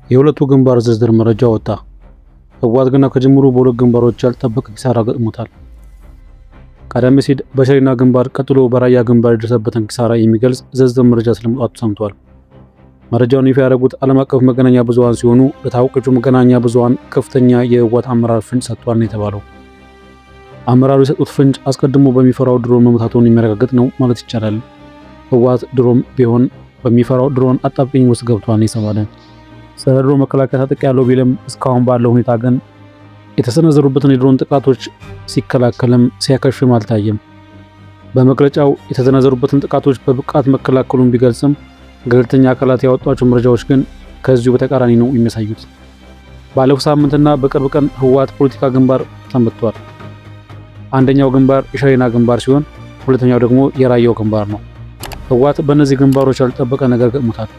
የሁለቱ ግንባር ዝርዝር መረጃ ወጣ። ህወሓት ገና ከጅምሩ በሁለት ግንባሮች ያልተጠበቀ ኪሳራ ገጥሞታል። ቀደም ሲል በሸሪና ግንባር ቀጥሎ በራያ ግንባር የደረሰበትን ኪሳራ የሚገልጽ ዝርዝር መረጃ ስለመውጣቱ ሰምቷል። መረጃውን ይፋ ያደረጉት ዓለም አቀፍ መገናኛ ብዙሃን ሲሆኑ ለታወቁ መገናኛ ብዙሃን ከፍተኛ የህወሓት አመራር ፍንጭ ሰጥቷል ነው የተባለው። አመራሩ የሰጡት ፍንጭ አስቀድሞ በሚፈራው ድሮን መመታቱን የሚያረጋግጥ ነው ማለት ይቻላል። ህወሓት ድሮን ቢሆን በሚፈራው ድሮን አጣብቂኝ ውስጥ ገብቷል ነው የተባለ። ስለ ድሮን መከላከያ ታጥቅ ያለው ቢልም እስካሁን ባለው ሁኔታ ግን የተሰነዘሩበትን የድሮን ጥቃቶች ሲከላከልም ሲያከሽፍም አልታየም። በመግለጫው የተሰነዘሩበትን ጥቃቶች በብቃት መከላከሉን ቢገልጽም ገለልተኛ አካላት ያወጧቸው መረጃዎች ግን ከዚሁ በተቃራኒ ነው የሚያሳዩት። ባለፈው ሳምንትና በቅርብ ቀን ህወሓት ፖለቲካ ግንባር ተመቷል። አንደኛው ግንባር የሸሪና ግንባር ሲሆን ሁለተኛው ደግሞ የራያው ግንባር ነው። ህወሓት በእነዚህ ግንባሮች ያልተጠበቀ ነገር ገጥሞታል።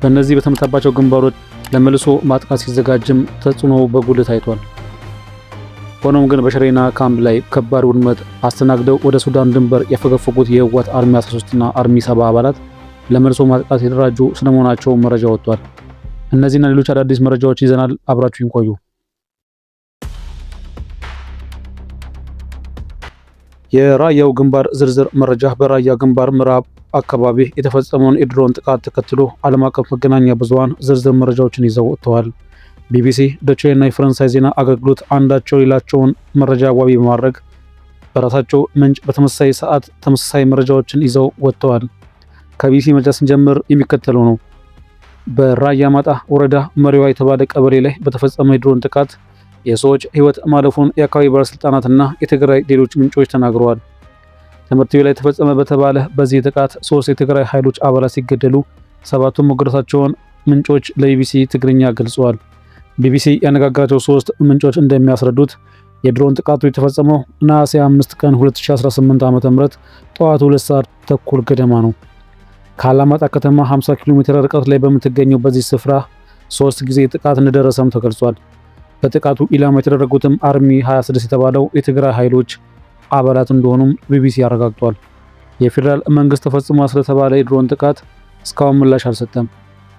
በእነዚህ በተመታባቸው ግንባሮች ለመልሶ ማጥቃት ሲዘጋጅም ተጽዕኖ በጉልህ ታይቷል። ሆኖም ግን በሸሪና ካምፕ ላይ ከባድ ውድመት አስተናግደው ወደ ሱዳን ድንበር ያፈገፈጉት የህወሓት አርሚ 13 እና አርሚ 7 አባላት ለመልሶ ማጥቃት የተደራጁ ስለመሆናቸው መረጃ ወጥቷል። እነዚህና ሌሎች አዳዲስ መረጃዎች ይዘናል። አብራችሁን ቆዩ። የራያው ግንባር ዝርዝር መረጃ በራያ ግንባር ምዕራብ አካባቢ የተፈጸመውን የድሮን ጥቃት ተከትሎ ዓለም አቀፍ መገናኛ ብዙሃን ዝርዝር መረጃዎችን ይዘው ወጥተዋል። ቢቢሲ፣ ዶቼ እና የፈረንሳይ ዜና አገልግሎት አንዳቸው ሌላቸውን መረጃ ዋቢ በማድረግ በራሳቸው ምንጭ በተመሳሳይ ሰዓት ተመሳሳይ መረጃዎችን ይዘው ወጥተዋል። ከቢቢሲ መረጃ ስንጀምር የሚከተለው ነው። በራያ ማጣ ወረዳ መሪዋ የተባለ ቀበሌ ላይ በተፈጸመ የድሮን ጥቃት የሰዎች ህይወት ማለፉን የአካባቢ ባለስልጣናትና የትግራይ ሌሎች ምንጮች ተናግረዋል። ትምህርት ቤት ላይ ተፈጸመ በተባለ በዚህ ጥቃት 3 የትግራይ ኃይሎች አባላት ሲገደሉ 7ቱም መገደላቸውን ምንጮች ለቢቢሲ ትግርኛ ገልጸዋል። ቢቢሲ ያነጋገራቸው 3 ምንጮች እንደሚያስረዱት የድሮን ጥቃቱ የተፈጸመው ነሐሴ 5 ቀን 2018 ዓ.ም ጠዋት 2 ሰዓት ተኩል ገደማ ነው። ከአላማጣ ከተማ 50 ኪሎ ሜትር ርቀት ላይ በምትገኘው በዚህ ስፍራ 3 ጊዜ ጥቃት እንደደረሰም ተገልጿል። በጥቃቱ ኢላማ የተደረጉትም አርሚ 26 የተባለው የትግራይ ኃይሎች አባላት እንደሆኑም ቢቢሲ አረጋግጧል። የፌዴራል መንግስት ተፈጽሟል ስለተባለ የድሮን ጥቃት እስካሁን ምላሽ አልሰጠም።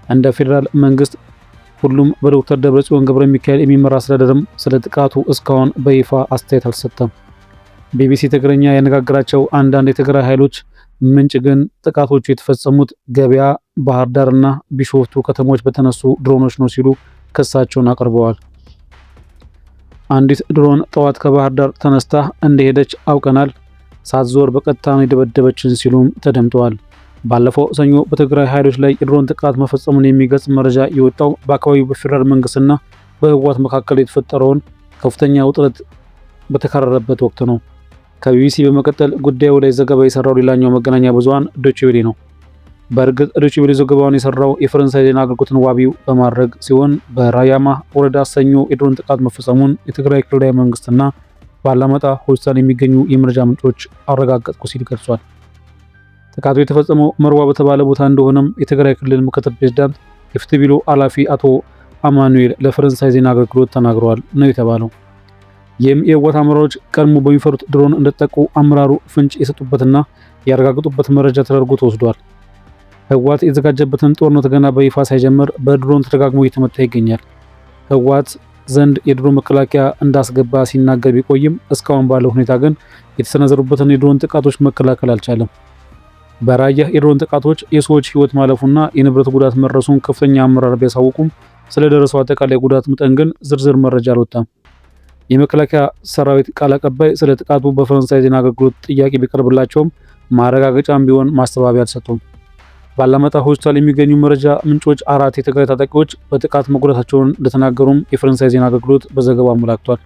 እንደ ፌዴራል መንግስት ሁሉም በዶክተር ደብረጽዮን ገብረ ሚካኤል የሚመራ አስተዳደርም ስለ ጥቃቱ እስካሁን በይፋ አስተያየት አልሰጠም። ቢቢሲ ትግርኛ ያነጋገራቸው አንዳንድ የትግራይ ኃይሎች ምንጭ ግን ጥቃቶቹ የተፈጸሙት ገበያ፣ ባህር ዳር እና ቢሾፍቱ ከተሞች በተነሱ ድሮኖች ነው ሲሉ ክሳቸውን አቅርበዋል። አንዲት ድሮን ጠዋት ከባህር ዳር ተነስታ እንደሄደች አውቀናል፣ ሳትዞር በቀጥታ ነው የደበደበችን ሲሉም ተደምጠዋል። ባለፈው ሰኞ በትግራይ ኃይሎች ላይ የድሮን ጥቃት መፈጸሙን የሚገልጽ መረጃ የወጣው በአካባቢው በፌዴራል መንግስትና በህወሓት መካከል የተፈጠረውን ከፍተኛ ውጥረት በተካረረበት ወቅት ነው። ከቢቢሲ በመቀጠል ጉዳዩ ላይ ዘገባ የሰራው ሌላኛው መገናኛ ብዙሃን ዶቼ ቬለ ነው። በእርግጥ ዶቼ ቬለ ዘገባውን የሰራው የፈረንሳይ ዜና አገልግሎትን ዋቢው በማድረግ ሲሆን በራያማ ወረዳ ሰኞ የድሮን ጥቃት መፈጸሙን የትግራይ ክልላዊ መንግስትና በአላማጣ ሆስፒታል የሚገኙ የመረጃ ምንጮች አረጋገጥኩ ሲል ገልጿል። ጥቃቱ የተፈጸመው መርዋ በተባለ ቦታ እንደሆነም የትግራይ ክልል ምክትል ፕሬዝዳንት የፍትህ ቢሮ ኃላፊ አቶ አማኑኤል ለፈረንሳይ ዜና አገልግሎት ተናግረዋል ነው የተባለው። ይህም የህወሓት አመራሮች ቀድሞ በሚፈሩት ድሮን እንደተጠቁ አመራሩ ፍንጭ የሰጡበትና ያረጋገጡበት መረጃ ተደርጎ ተወስዷል። ህወሓት የተዘጋጀበትን ጦርነት ገና በይፋ ሳይጀምር በድሮን ተደጋግሞ እየተመታ ይገኛል። ህወሓት ዘንድ የድሮን መከላከያ እንዳስገባ ሲናገር ቢቆይም እስካሁን ባለው ሁኔታ ግን የተሰነዘሩበትን የድሮን ጥቃቶች መከላከል አልቻለም። በራያ የድሮን ጥቃቶች የሰዎች ህይወት ማለፉና የንብረት ጉዳት መድረሱን ከፍተኛ አመራር ቢያሳውቁም ስለደረሰው አጠቃላይ ጉዳት መጠን ግን ዝርዝር መረጃ አልወጣም። የመከላከያ ሰራዊት ቃል አቀባይ ስለ ጥቃቱ በፈረንሳይ ዜና አገልግሎት ጥያቄ ቢቀርብላቸውም ማረጋገጫም ቢሆን ማስተባበያ አልሰጡም። ባላማጣ ሆስፒታል የሚገኙ መረጃ ምንጮች 4 የትግራይ ታጣቂዎች በጥቃት መጎዳታቸውን እንደተናገሩም የፈረንሳይ ዜና አገልግሎት በዘገባው አመላክቷል።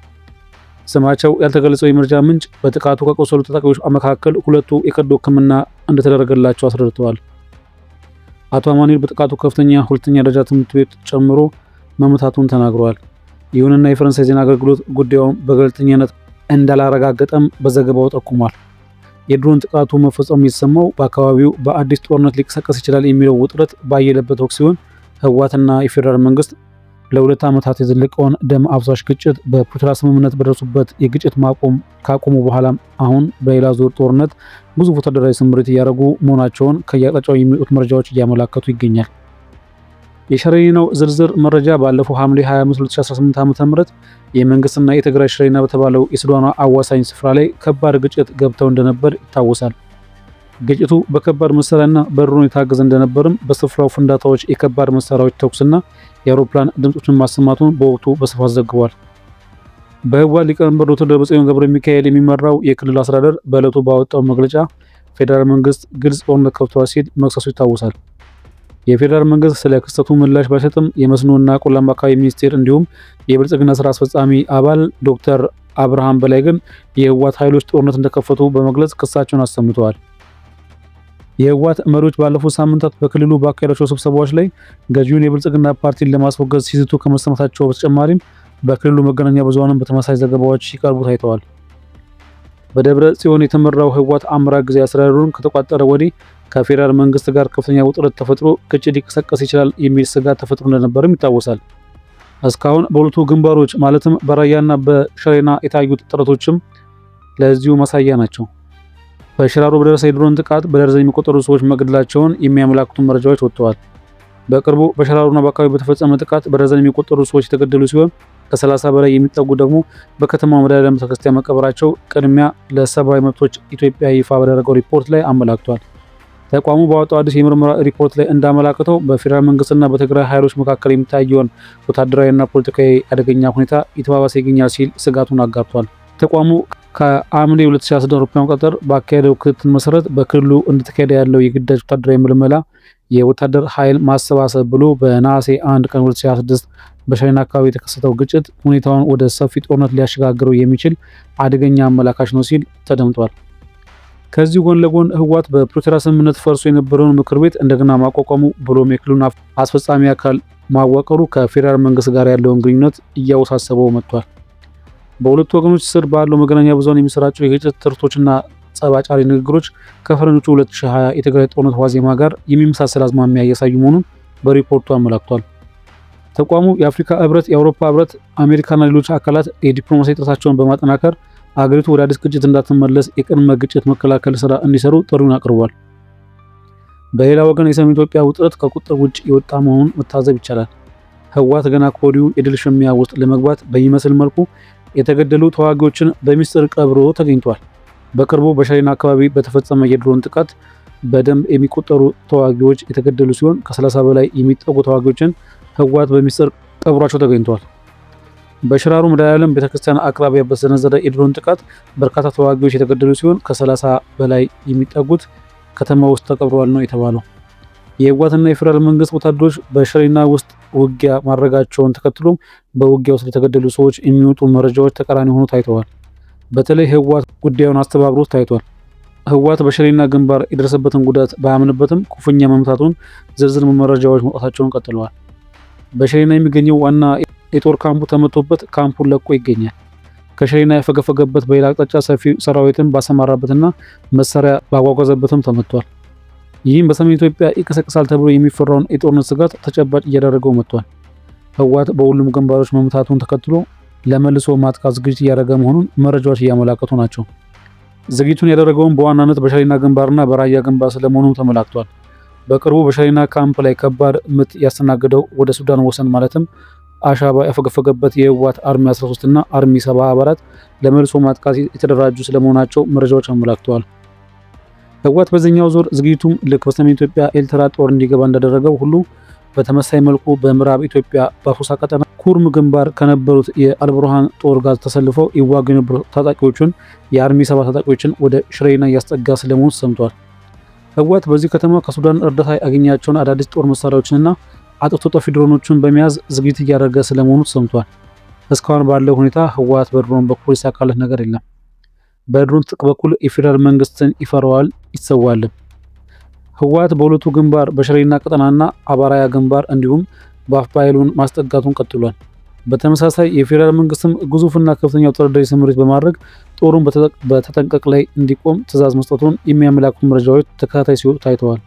ስማቸው ያልተገለጸው የመረጃ ምንጭ በጥቃቱ ከቆሰሉ ታጣቂዎች መካከል 2ቱ የቀዶ ሕክምና እንደተደረገላቸው አስረድተዋል። አቶ አማኑኤል በጥቃቱ ከፍተኛ ሁለተኛ ደረጃ ትምህርት ቤት ጨምሮ መመታቱን ተናግረዋል። ይሁንና የፈረንሳይ ዜና አገልግሎት ጉዳዩን በገለልተኛነት እንዳላረጋገጠም በዘገባው ጠቁሟል። የድሮን ጥቃቱ መፈጸሙ የተሰማው በአካባቢው በአዲስ ጦርነት ሊቀሰቀስ ይችላል የሚለው ውጥረት ባየለበት ወቅት ሲሆን ህወሓትና የፌዴራል መንግስት ለ2 ዓመታት የዘለቀውን ደም አፍሳሽ ግጭት በፕሪቶሪያ ስምምነት በደረሱበት የግጭት ማቆም ካቆሙ በኋላ አሁን በሌላ ዙር ጦርነት ግዙፍ ወታደራዊ ስምሪት እያደረጉ መሆናቸውን ከየአቅጣጫው የሚወጡት መረጃዎች እያመላከቱ ይገኛል። የሽሬናው ዝርዝር መረጃ ባለፈው ሐምሌ 25 2018 ዓ.ም የመንግስትና የትግራይ ሽሬና በተባለው የሱዳን አዋሳኝ ስፍራ ላይ ከባድ ግጭት ገብተው እንደነበር ይታወሳል። ግጭቱ በከባድ መሳሪያና በድሮን የታገዘ እንደነበርም በስፍራው ፍንዳታዎች፣ የከባድ መሳሪያዎች ተኩስና የአውሮፕላን ድምጾችን ማሰማቱን በወቅቱ በስፋት ዘግቧል። በህወሓት ሊቀመንበር ዶክተር ደብረጽዮን ገብረ ሚካኤል የሚመራው የክልል አስተዳደር በዕለቱ ባወጣው መግለጫ ፌዴራል መንግስት ግልጽ ጦርነት ከፍቷል ሲል መክሰሱ ይታወሳል። የፌዴራል መንግስት ስለ ክስተቱ ምላሽ ባይሰጥም የመስኖና ቆላማ አካባቢ ሚኒስቴር እንዲሁም የብልጽግና ስራ አስፈጻሚ አባል ዶክተር አብርሃም በላይ ግን የህወሓት ኃይሎች ጦርነት እንደከፈቱ በመግለጽ ክሳቸውን አሰምተዋል። የህወሓት መሪዎች ባለፉት ሳምንታት በክልሉ ባካሄዷቸው ስብሰባዎች ላይ ገዢውን የብልጽግና ፓርቲን ለማስወገድ ሲዝቱ ከመሰማታቸው በተጨማሪም በክልሉ መገናኛ ብዙሃንም በተመሳሳይ ዘገባዎች ሲቀርቡ ታይተዋል። በደብረ ጽዮን የተመራው ህወሓት አመራር ጊዜ አስተዳደሩን ከተቋጠረ ወዲህ ከፌዴራል መንግስት ጋር ከፍተኛ ውጥረት ተፈጥሮ ግጭት ሊቀሰቀስ ይችላል የሚል ስጋት ተፈጥሮ እንደነበርም ይታወሳል። እስካሁን በሁለቱ ግንባሮች ማለትም በራያና በሽሬና የታዩት ጥረቶችም ለዚሁ ማሳያ ናቸው። በሽራሮ በደረሰ የድሮን ጥቃት በደርዘን የሚቆጠሩ ሰዎች መገደላቸውን የሚያመላክቱ መረጃዎች ወጥተዋል። በቅርቡ በሽራሮና በአካባቢ በተፈጸመ ጥቃት በደርዘን የሚቆጠሩ ሰዎች የተገደሉ ሲሆን ከ30 በላይ የሚጠጉ ደግሞ በከተማው መድኃኔዓለም ቤተክርስቲያን መቀበራቸው ቅድሚያ ለሰብአዊ መብቶች ኢትዮጵያ ይፋ ባደረገው ሪፖርት ላይ አመላክቷል። ተቋሙ ባወጣው አዲስ የምርመራ ሪፖርት ላይ እንዳመላከተው በፌዴራል መንግስትና በትግራይ ኃይሎች መካከል የሚታየውን ወታደራዊና ፖለቲካዊ አደገኛ ሁኔታ እየተባባሰ ይገኛል ሲል ስጋቱን አጋርቷል። ተቋሙ ከሐምሌ 2016 አውሮፓውያን አቆጣጠር ባካሄደው ክትትል መሰረት በክልሉ እንደተካሄደ ያለው የግዳጅ ወታደራዊ ምልመላ የወታደር ኃይል ማሰባሰብ ብሎ በነሐሴ 1 ቀን 2026 በሽሬና አካባቢ የተከሰተው ግጭት ሁኔታውን ወደ ሰፊ ጦርነት ሊያሸጋግረው የሚችል አደገኛ አመላካች ነው ሲል ተደምጧል። ከዚህ ጎን ለጎን ህወሓት በፕሪቶሪያ ስምምነት ፈርሶ የነበረውን ምክር ቤት እንደገና ማቋቋሙ ብሎም የክልሉን አስፈጻሚ አካል ማዋቀሩ ከፌዴራል መንግስት ጋር ያለውን ግንኙነት እያወሳሰበው መጥቷል። በሁለቱ ወገኖች ስር ባለው መገናኛ ብዙሃን የሚሰራጩ የግጭት ትርክቶችና ጸባጫሪ ንግግሮች ከፈረንጆቹ 2020 የትግራይ ጦርነት ዋዜማ ጋር የሚመሳሰል አዝማሚያ እያሳዩ መሆኑን በሪፖርቱ አመላክቷል። ተቋሙ የአፍሪካ ህብረት፣ የአውሮፓ ህብረት፣ አሜሪካና ሌሎች አካላት የዲፕሎማሲ ጥረታቸውን በማጠናከር አገሪቱ ወደ አዲስ ግጭት እንዳትመለስ የቅድመ ግጭት መከላከል ስራ እንዲሰሩ ጥሪውን አቅርቧል። በሌላ ወገን የሰሜን ኢትዮጵያ ውጥረት ከቁጥጥር ውጭ የወጣ መሆኑን መታዘብ ይቻላል። ህወሓት ገና ከወዲሁ የድል ሽሚያ ውስጥ ለመግባት በሚመስል መልኩ የተገደሉ ተዋጊዎችን በሚስጥር ቀብሮ ተገኝቷል። በቅርቡ በሽሬና አካባቢ በተፈጸመ የድሮን ጥቃት በደንብ የሚቆጠሩ ተዋጊዎች የተገደሉ ሲሆን ከ30 በላይ የሚጠጉ ተዋጊዎችን ህወሓት በሚስጥር ቀብሯቸው ተገኝቷል። በሽራሮ መድኃኔዓለም ቤተክርስቲያን አቅራቢያ በተሰነዘረ የድሮን ጥቃት በርካታ ተዋጊዎች የተገደሉ ሲሆን ከ30 በላይ የሚጠጉት ከተማ ውስጥ ተቀብረዋል ነው የተባለው። የህወሓትና የፌዴራል መንግስት ወታደሮች በሽሬና ውስጥ ውጊያ ማድረጋቸውን ተከትሎ በውጊያው ስለተገደሉ ሰዎች የሚወጡ መረጃዎች ተቃራኒ ሆኖ ታይተዋል። በተለይ ህወሓት ጉዳዩን አስተባብሮት ታይቷል። ህወሓት በሽሬና ግንባር የደረሰበትን ጉዳት ባያምንበትም ኩፍኛ መምታቱን ዝርዝር መረጃዎች መውጣታቸውን ቀጥለዋል። በሽሬና የሚገኘው ዋና የጦር ካምፑ ተመቶበት ካምፑን ለቆ ይገኛል። ከሽሬና ያፈገፈገበት በሌላ አቅጣጫ ሰፊ ሰራዊትን ባሰማራበትና መሳሪያ ባጓጓዘበትም ተመቷል። ይህም በሰሜን ኢትዮጵያ ይቀሰቅሳል ተብሎ የሚፈራውን የጦርነት ስጋት ተጨባጭ እያደረገው መጥቷል። ህወሓት በሁሉም ግንባሮች መምታቱን ተከትሎ ለመልሶ ማጥቃት ዝግጅት እያደረገ መሆኑን መረጃዎች እያመላከቱ ናቸው። ዝግጅቱን ያደረገውን በዋናነት በሽሬና ግንባርና በራያ ግንባር ስለመሆኑ ተመላክቷል። በቅርቡ በሽሬና ካምፕ ላይ ከባድ ምት ያስተናገደው ወደ ሱዳን ወሰን ማለትም አሻባ ያፈገፈገበት የህወሓት አርሚ 13 እና አርሚ 70 አባላት ለመልሶ ማጥቃት የተደራጁ ስለመሆናቸው መረጃዎች አመላክተዋል። ህወሓት በዚህኛው ዙር ዝግጅቱም ልክ በሰሜን ኢትዮጵያ ኤርትራ ጦር እንዲገባ እንዳደረገው ሁሉ በተመሳሳይ መልኩ በምዕራብ ኢትዮጵያ በአሶሳ ቀጠና ኩርም ግንባር ከነበሩት የአልቡርሃን ጦር ጋር ተሰልፈው ይዋጉ የነበሩ ታጣቂዎችን የአርሚ 70 ታጣቂዎችን ወደ ሽሬና እያስጠጋ ስለመሆኑ ሰምቷል። ህወሓት በዚህ ከተማ ከሱዳን እርዳታ ያገኛቸውን አዳዲስ ጦር መሳሪያዎችንና አጥፍቶ ጠፊ ድሮኖችን በመያዝ ዝግጅት እያደረገ ስለመሆኑ ሰምቷል። እስካሁን ባለው ሁኔታ ህወሓት በድሮን በኩል ያሳካለት ነገር የለም። በድሮን ጥቅ በኩል የፌዴራል መንግስትን ይፈራዋል፣ ይሰዋል። ህወሓት በሁለቱ ግንባር በሽሬና ቀጠናና አባራያ ግንባር እንዲሁም በአፍባይሉን ማስጠጋቱን ቀጥሏል። በተመሳሳይ የፌዴራል መንግስትም ግዙፍና ከፍተኛ ወታደራዊ ስምሪት በማድረግ ጦሩን በተጠንቀቅ ላይ እንዲቆም ትዕዛዝ መስጠቱን የሚያመላክቱ መረጃዎች ተከታታይ ሲወጡ ታይተዋል።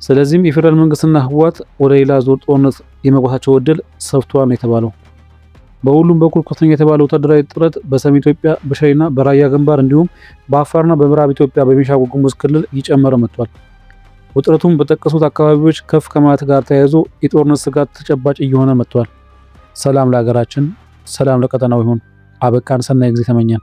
ስለዚህም የፌዴራል መንግስትና ህወሓት ወደ ሌላ ዙር ጦርነት የመግባታቸው እድል ሰፍቷል ነው የተባለው። በሁሉም በኩል ከፍተኛ የተባለው ወታደራዊ ጥረት በሰሜን ኢትዮጵያ በሽሬና በራያ ግንባር እንዲሁም በአፋርና በምዕራብ ኢትዮጵያ በቤኒሻንጉል ጉሙዝ ክልል እየጨመረ መጥቷል። ውጥረቱም በጠቀሱት አካባቢዎች ከፍ ከማለት ጋር ተያይዞ የጦርነት ስጋት ተጨባጭ እየሆነ መጥቷል። ሰላም ለሀገራችን፣ ሰላም ለቀጠናው ይሁን። አበቃን። ሰናይ ጊዜ ተመኘን።